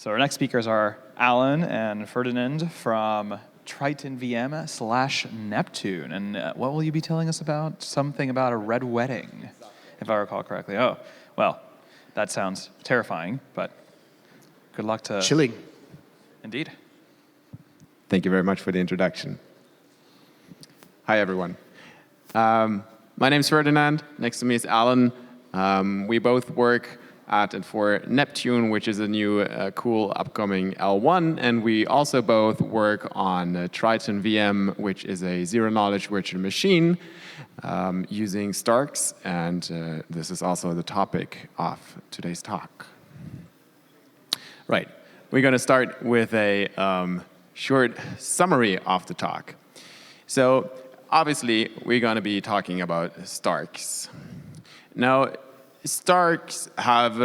So our next speakers are Alan and Ferdinand from Triton VM/Neptune. And what will you be telling us about? Something about a red wedding, if I recall correctly. Oh, well, that sounds terrifying, but good luck to... Chilling. Indeed. Thank you very much for the introduction. Hi, everyone. My name's Ferdinand. Next to me is Alan. We both work at and for Neptune, which is a new, cool, upcoming L1. And we also both work on Triton VM, which is a zero-knowledge virtual machine using Starks. And this is also the topic of today's talk. Right. We're going to start with a short summary of the talk. So obviously, we're going to be talking about Starks. Now, Starks have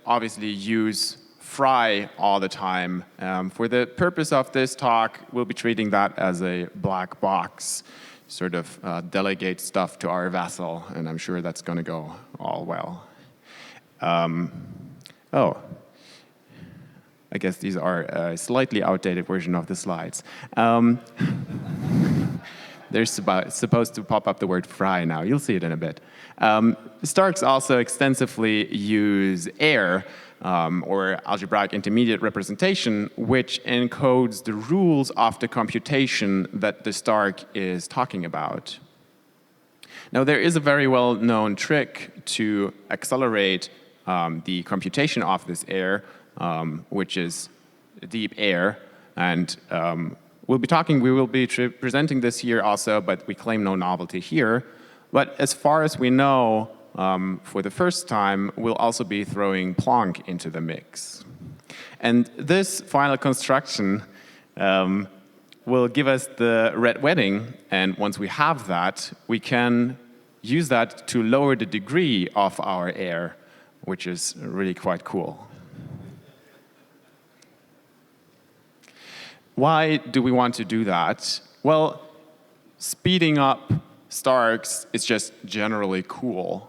obviously use fry all the time. For the purpose of this talk, we'll be treating that as a black box, sort of delegate stuff to our vessel, and I'm sure that's going to go all well. I guess these are a slightly outdated version of the slides. They're supposed to pop up the word fry now. You'll see it in a bit. Starks also extensively use AIR, or algebraic intermediate representation, which encodes the rules of the computation that the Stark is talking about. Now, there is a very well-known trick to accelerate the computation of this AIR, which is deep AIR, and we will be presenting this here also, but we claim no novelty here. But as far as we know, for the first time, we'll also be throwing PLONK into the mix. And this final construction will give us the red wedding, and once we have that, we can use that to lower the degree of our AIR, which is really quite cool. Why do we want to do that? Well, speeding up Starks is just generally cool.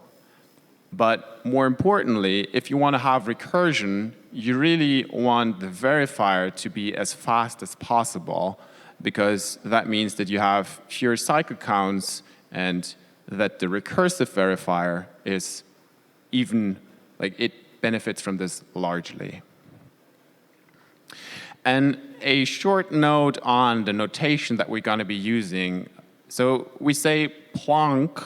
But more importantly, if you want to have recursion, you really want the verifier to be as fast as possible, because that means that you have fewer cycle counts and that the recursive verifier is even, it benefits from this largely. And a short note on the notation that we're going to be using. So we say PLONK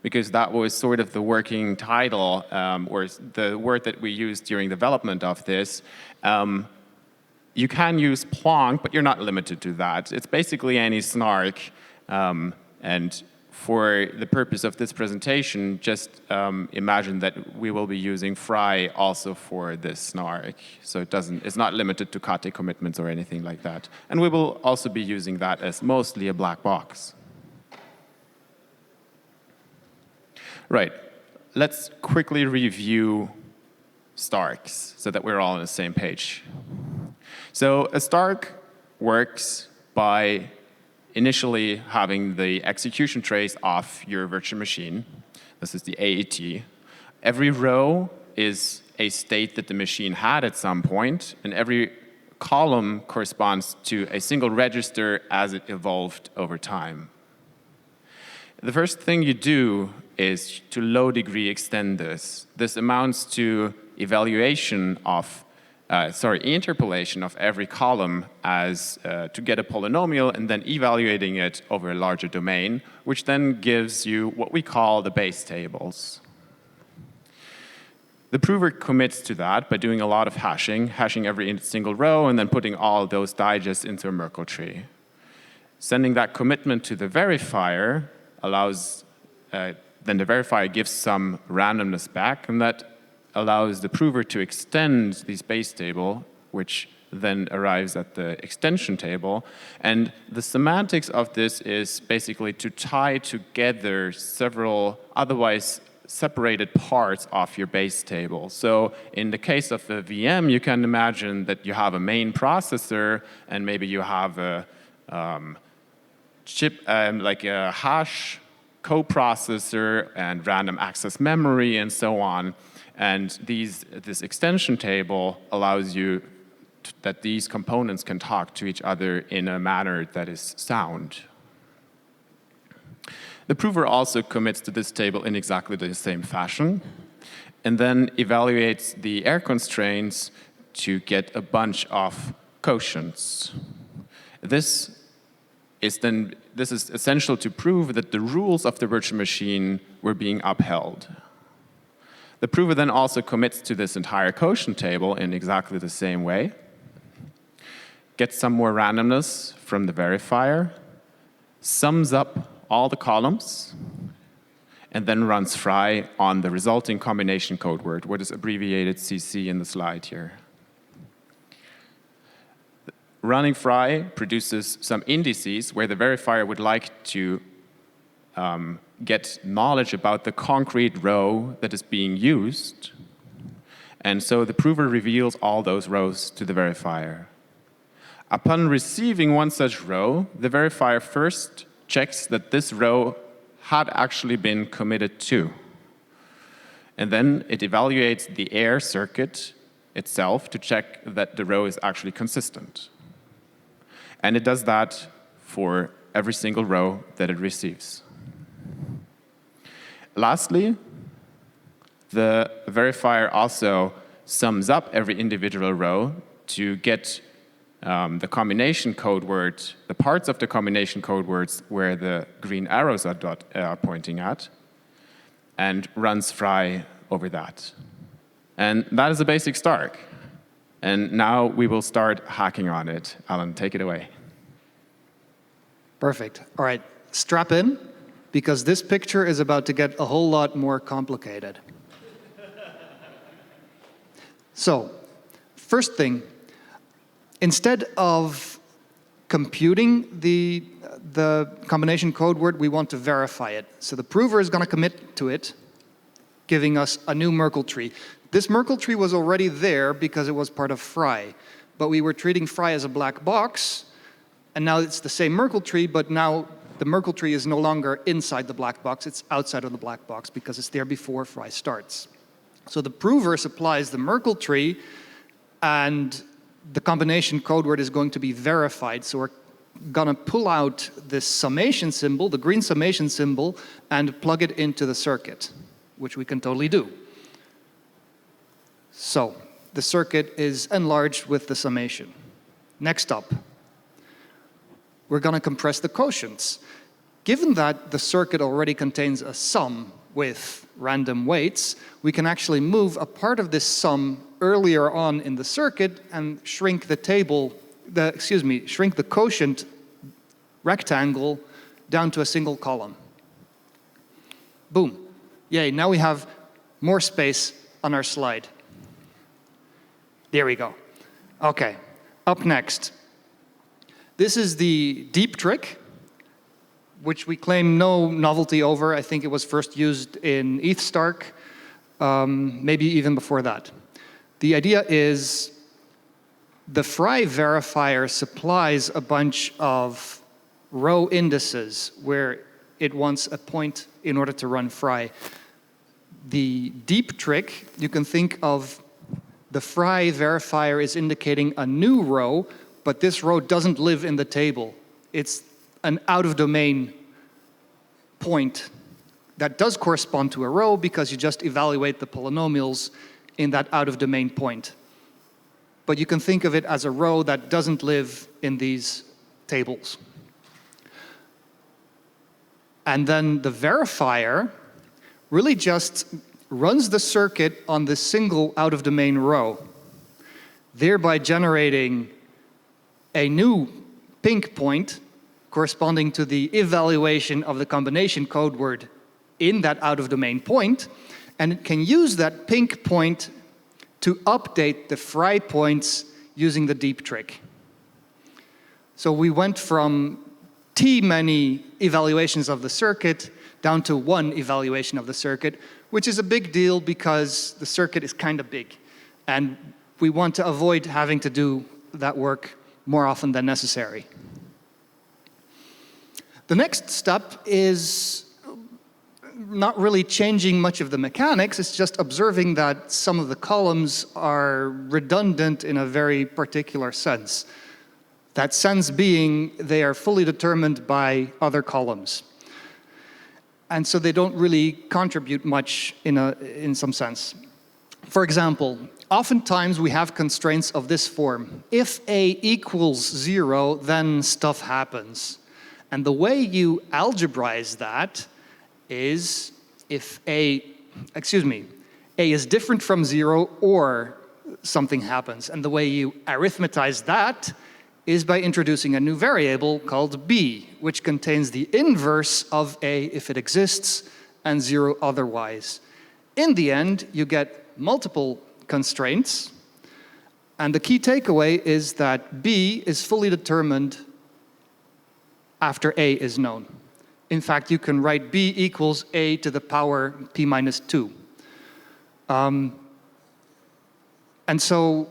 because that was sort of the working title, or the word that we used during development of this. You can use PLONK, but you're not limited to that. It's basically any snark. And for the purpose of this presentation, just imagine that we will be using fry also for this snark. So it's not limited to Kate commitments or anything like that. And we will also be using that as mostly a black box. Right. Let's quickly review Starks so that we're all on the same page. So a Stark works by initially having the execution trace of your virtual machine. This is the AET. Every row is a state that the machine had at some point, and every column corresponds to a single register as it evolved over time. The first thing you do is to low degree extend this. This amounts to interpolation of every column as to get a polynomial and then evaluating it over a larger domain, which then gives you what we call the base tables. The prover commits to that by doing a lot of hashing every single row and then putting all those digests into a Merkle tree. Sending that commitment to the verifier allows, then the verifier gives some randomness back, and that allows the prover to extend this base table, which then arrives at the extension table. And the semantics of this is basically to tie together several otherwise separated parts of your base table. So in the case of a VM, you can imagine that you have a main processor, and maybe you have a chip, like a hash coprocessor and random access memory and so on. And this extension table allows you that these components can talk to each other in a manner that is sound. The prover also commits to this table in exactly the same fashion, and then evaluates the error constraints to get a bunch of quotients. This is essential to prove that the rules of the virtual machine were being upheld. The prover then also commits to this entire quotient table in exactly the same way, gets some more randomness from the verifier, sums up all the columns, and then runs fry on the resulting combination code word, what is abbreviated CC in the slide here. Running fry produces some indices where the verifier would like to get knowledge about the concrete row that is being used. And so the prover reveals all those rows to the verifier. Upon receiving one such row, the verifier first checks that this row had actually been committed to. And then it evaluates the error circuit itself to check that the row is actually consistent. And it does that for every single row that it receives. Lastly, the verifier also sums up every individual row to get the combination code word, the parts of the combination code words where the green arrows are pointing at, and runs fry over that. And that is a basic start. And now we will start hacking on it. Alan, take it away. Perfect. All right, strap in, because this picture is about to get a whole lot more complicated. So, first thing, instead of computing the combination code word, we want to verify it. So the prover is going to commit to it, giving us a new Merkle tree. This Merkle tree was already there because it was part of fry, but we were treating fry as a black box, and now it's the same Merkle tree, but now the Merkle tree is no longer inside the black box, it's outside of the black box because it's there before fry starts. So the prover supplies the Merkle tree, and the combination code word is going to be verified. So we're going to pull out this summation symbol, the green summation symbol, and plug it into the circuit, which we can totally do. So the circuit is enlarged with the summation. Next up, we're going to compress the quotients. Given that the circuit already contains a sum with random weights, we can actually move a part of this sum earlier on in the circuit and shrink the shrink the quotient rectangle down to a single column. Boom. Yay, now we have more space on our slide. There we go. Okay, up next. This is the deep trick, which we claim no novelty over. I think it was first used in ETH-Stark, maybe even before that. The idea is the fry verifier supplies a bunch of row indices where it wants a point in order to run fry. The deep trick, you can think of the fry verifier is indicating a new row, but this row doesn't live in the table. It's an out-of-domain point that does correspond to a row because you just evaluate the polynomials in that out-of-domain point. But you can think of it as a row that doesn't live in these tables. And then the verifier really just runs the circuit on this single out-of-domain row, thereby generating a new pink point corresponding to the evaluation of the combination code word in that out-of-domain point, and it can use that pink point to update the fry points using the deep trick. So we went from T many evaluations of the circuit down to one evaluation of the circuit, which is a big deal because the circuit is kind of big, and we want to avoid having to do that work more often than necessary. The next step is not really changing much of the mechanics. It's just observing that some of the columns are redundant in a very particular sense. That sense being they are fully determined by other columns. And so they don't really contribute much in some sense. For example, oftentimes we have constraints of this form. If A equals 0, then stuff happens. And the way you algebraize that is if A is different from 0 or something happens. And the way you arithmetize that is by introducing a new variable called b, which contains the inverse of a if it exists and 0 otherwise. In the end, you get multiple constraints, and the key takeaway is that b is fully determined after a is known. In fact, you can write b equals a to the power p minus 2. And so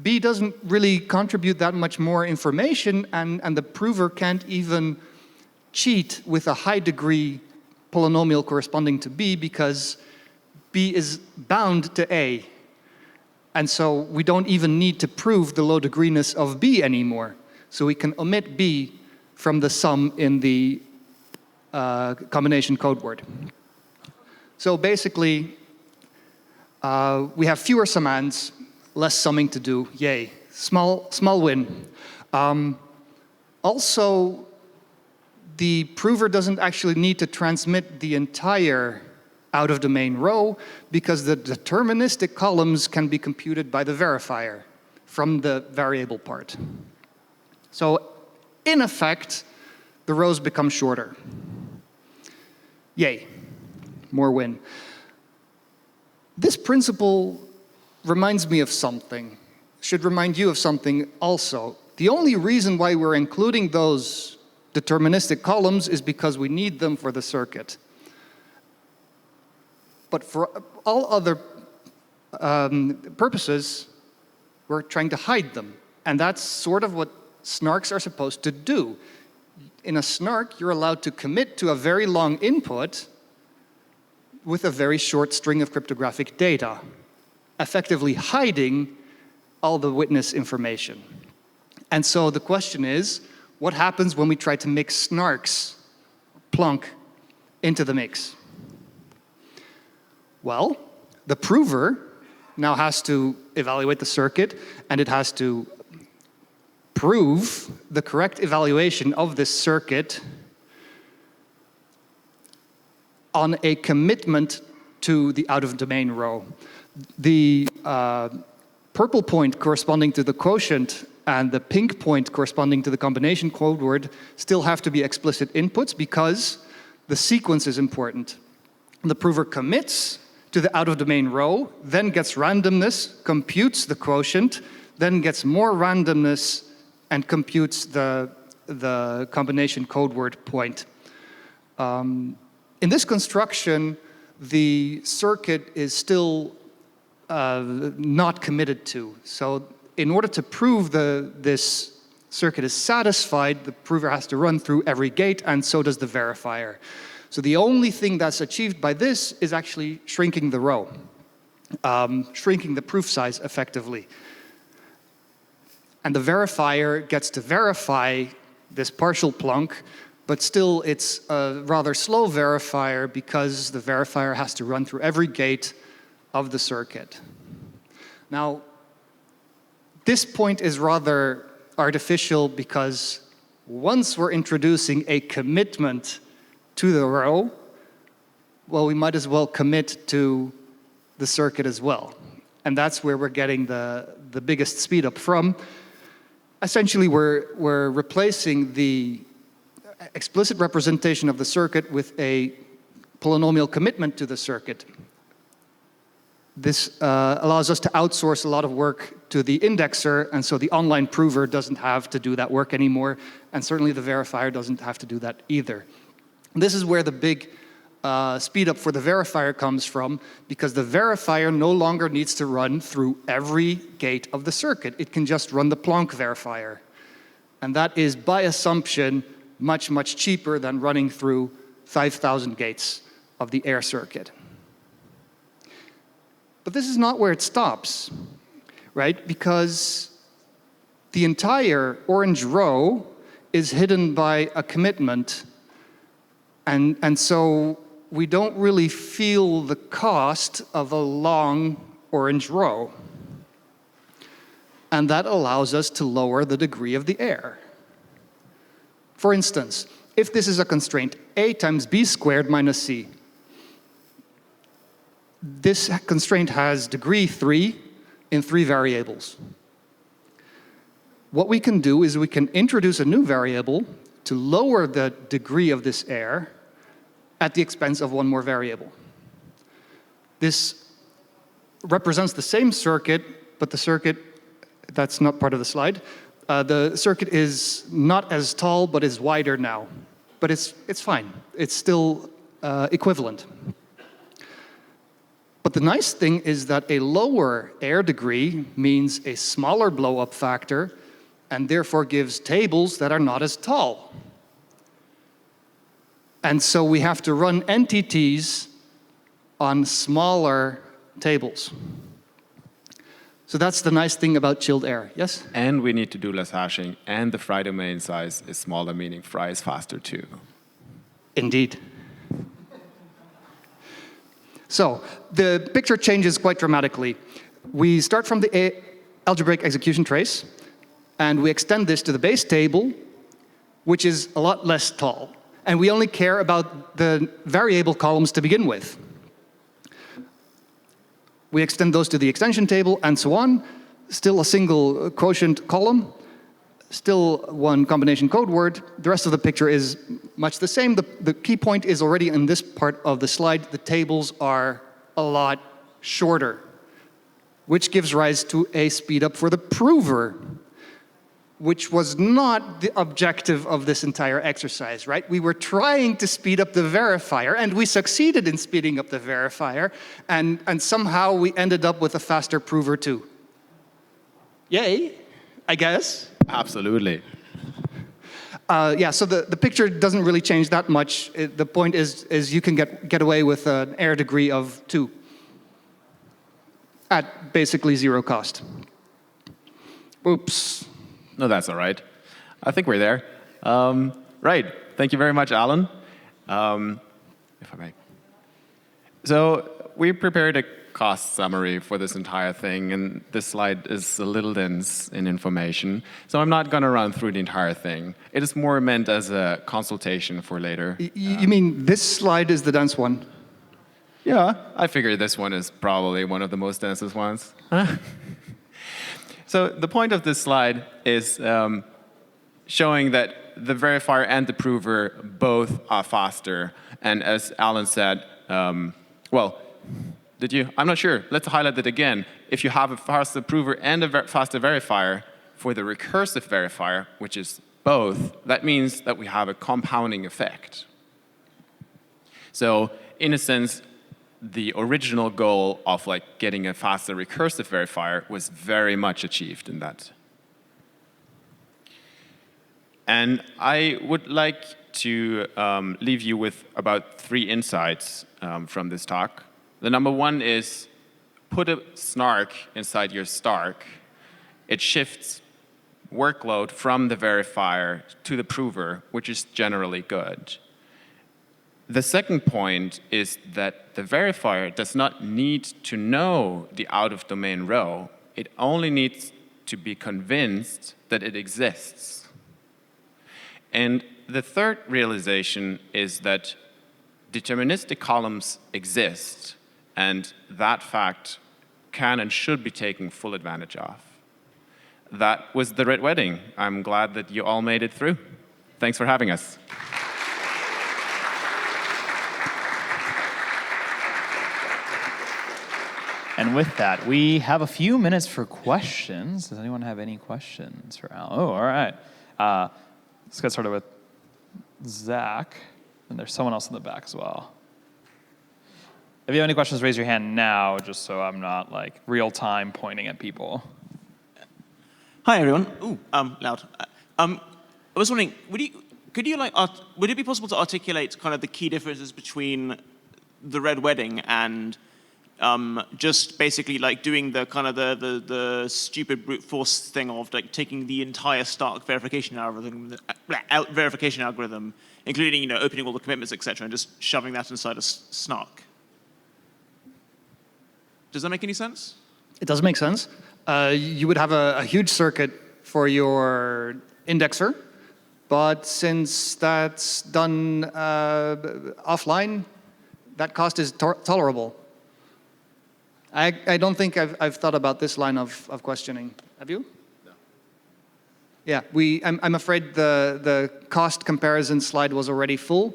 B doesn't really contribute that much more information, and the prover can't even cheat with a high degree polynomial corresponding to B because B is bound to A. And so we don't even need to prove the low degreeness of B anymore. So we can omit B from the sum in the combination code word. So basically, we have fewer summands, less summing to do. Yay. Small win. Also, the prover doesn't actually need to transmit the entire out-of-domain row because the deterministic columns can be computed by the verifier from the variable part. So, in effect, the rows become shorter. Yay. More win. This principle reminds me of something, should remind you of something also. The only reason why we're including those deterministic columns is because we need them for the circuit. But for all other purposes, we're trying to hide them. And that's sort of what snarks are supposed to do. In a snark, you're allowed to commit to a very long input with a very short string of cryptographic data, effectively hiding all the witness information. And so the question is, what happens when we try to mix snarks, PLONK, into the mix? Well, the prover now has to evaluate the circuit, and it has to prove the correct evaluation of this circuit on a commitment to the out-of-domain row. The purple point corresponding to the quotient and the pink point corresponding to the combination code word still have to be explicit inputs because the sequence is important. The prover commits to the out-of-domain row, then gets randomness, computes the quotient, then gets more randomness, and computes the combination code word point. In this construction, the circuit is still not committed to. So in order to prove this circuit is satisfied, the prover has to run through every gate, and so does the verifier. So the only thing that's achieved by this is actually shrinking the row, shrinking the proof size effectively. And the verifier gets to verify this partial PLONK, but still it's a rather slow verifier because the verifier has to run through every gate of the circuit. Now, this point is rather artificial because once we're introducing a commitment to the row, well, we might as well commit to the circuit as well. And that's where we're getting the biggest speed up from. Essentially, we're replacing the explicit representation of the circuit with a polynomial commitment to the circuit. This allows us to outsource a lot of work to the indexer, and so the online prover doesn't have to do that work anymore, and certainly the verifier doesn't have to do that either. This is where the big speed up for the verifier comes from, because the verifier no longer needs to run through every gate of the circuit. It can just run the PLONK verifier. And that is, by assumption, much, much cheaper than running through 5,000 gates of the air circuit. But this is not where it stops, right? Because the entire orange row is hidden by a commitment, and so we don't really feel the cost of a long orange row. And that allows us to lower the degree of the error. For instance, if this is a constraint, a times b squared minus c, this constraint has degree 3 in 3 variables. What we can do is we can introduce a new variable to lower the degree of this error at the expense of one more variable. This represents the same circuit, but the circuit, that's not part of the slide. The circuit is not as tall, but is wider now. But it's fine. It's still equivalent. But the nice thing is that a lower error degree means a smaller blow-up factor, and therefore gives tables that are not as tall. And so we have to run NTTs on smaller tables. So that's the nice thing about chilled air, yes? And we need to do less hashing, and the Fry domain size is smaller, meaning Fry is faster too. Indeed. So the picture changes quite dramatically. We start from the algebraic execution trace, and we extend this to the base table, which is a lot less tall. And we only care about the variable columns to begin with. We extend those to the extension table, and so on. Still a single quotient column, still one combination code word. The rest of the picture is much the same. The key point is already in this part of the slide. The tables are a lot shorter, which gives rise to a speed up for the prover, which was not the objective of this entire exercise, right? We were trying to speed up the verifier, and we succeeded in speeding up the verifier, and somehow we ended up with a faster prover too. Yay, I guess. Absolutely. Yeah, so the picture doesn't really change that much. The point is you can get away with an error degree of 2 at basically 0 cost. Oops. No, that's all right. I think we're there. Right. Thank you very much, Alan. If I may. So we prepared a cost summary for this entire thing, and this slide is a little dense in information, so I'm not going to run through the entire thing. It is more meant as a consultation for later. You mean this slide is the dense one? Yeah, I figured this one is probably one of the most densest ones. So the point of this slide is showing that the verifier and the prover both are faster. And as Alan said, well, did you? I'm not sure. Let's highlight it again. If you have a faster prover and a faster verifier, for the recursive verifier, which is both, that means that we have a compounding effect. So in a sense, the original goal of getting a faster recursive verifier was very much achieved in that. And I would like to leave you with about 3 insights from this talk. The number one is put a snark inside your Stark. It shifts workload from the verifier to the prover, which is generally good. The second point is that the verifier does not need to know the out-of-domain row. It only needs to be convinced that it exists. And the third realization is that deterministic columns exist, and that fact can and should be taken full advantage of. That was the Red Wedding. I'm glad that you all made it through. Thanks for having us. And with that, we have a few minutes for questions. Does anyone have any questions for Al? Oh, all right. Let's get started with Zach. And there's someone else in the back as well. If you have any questions, raise your hand now, just so I'm not real-time pointing at people. Hi, everyone. Ooh, loud. I was wondering, could you would it be possible to articulate kind of the key differences between the red wedding and just basically like doing the kind of the stupid brute force thing of like taking the entire Stark verification algorithm, including opening all the commitments, etc., and just shoving that inside a snark? Does that make any sense? It does make sense. You would have a huge circuit for your indexer, but since that's done offline, that cost is tolerable. I don't think I've thought about this line of questioning. Have you? No. Yeah, I'm afraid the cost comparison slide was already full.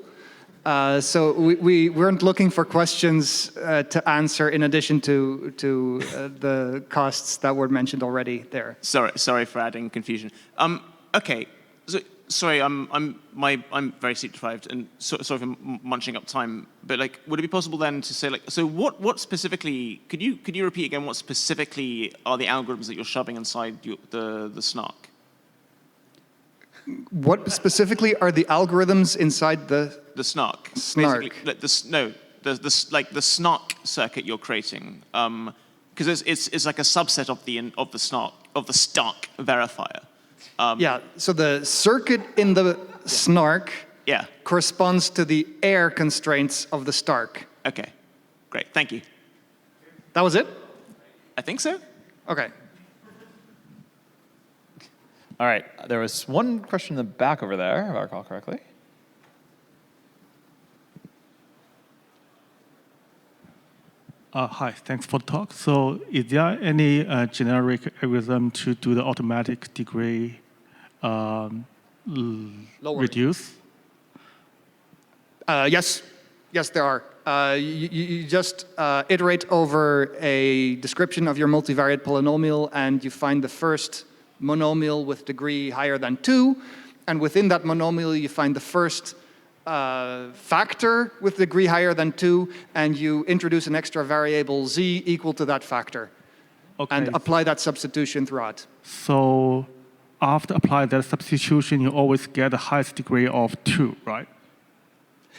So we weren't looking for questions to answer in addition to the costs that were mentioned already there. Sorry for adding confusion. Okay, so, sorry, I'm very sleep deprived and sorry for munching up time. But like, would it be possible then to say like, so what specifically? Could you repeat again? What specifically are the algorithms that you're shoving inside the snark? What specifically are the algorithms inside the snark? Snark. Like the snark circuit you're creating, because it's like a subset of the Stark verifier. Yeah. So the circuit in the snark corresponds to the air constraints of the Stark. Okay. Great. Thank you. That was it? I think so. Okay. All right, there was one question in the back over there, if I recall correctly. Hi, thanks for the talk. So is there any generic algorithm to do the automatic degree reduce? Yes, there are. You just iterate over a description of your multivariate polynomial, and you find the first monomial with degree higher than 2, and within that monomial you find the first factor with degree higher than 2, and you introduce an extra variable z equal to that factor, and apply that substitution throughout. So after applying that substitution, you always get the highest degree of 2, right?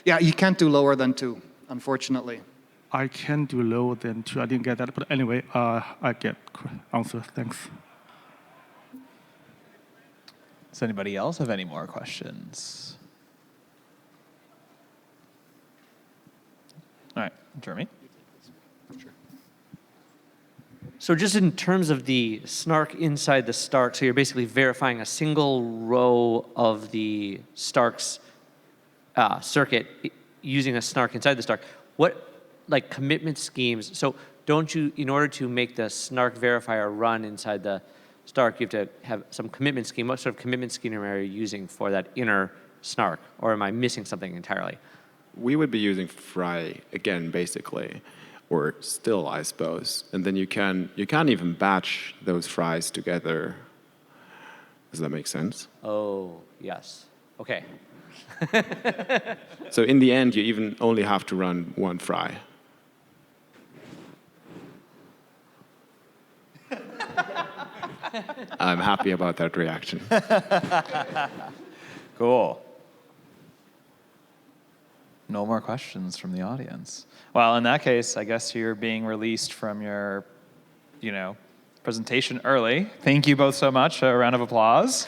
Yeah, you can't do lower than 2, unfortunately. I can do lower than 2. I didn't get that, but anyway, I get answer. Thanks. Does anybody else have any more questions? All right, Jeremy. So just in terms of the snark inside the Stark, so you're basically verifying a single row of the Stark's circuit using a snark inside the Stark. What, like, commitment schemes? So don't you, in order to make the snark verifier run inside the Stark, you have to have some commitment scheme. What sort of commitment scheme are you using for that inner snark? Or am I missing something entirely? We would be using fry again, basically, or still, I suppose. And then you can't even batch those fries together. Does that make sense? Oh, yes. Okay. So in the end, you even only have to run one fry. I'm happy about that reaction. Cool. No more questions from the audience. Well, in that case, I guess you're being released from your, presentation early. Thank you both so much. A round of applause.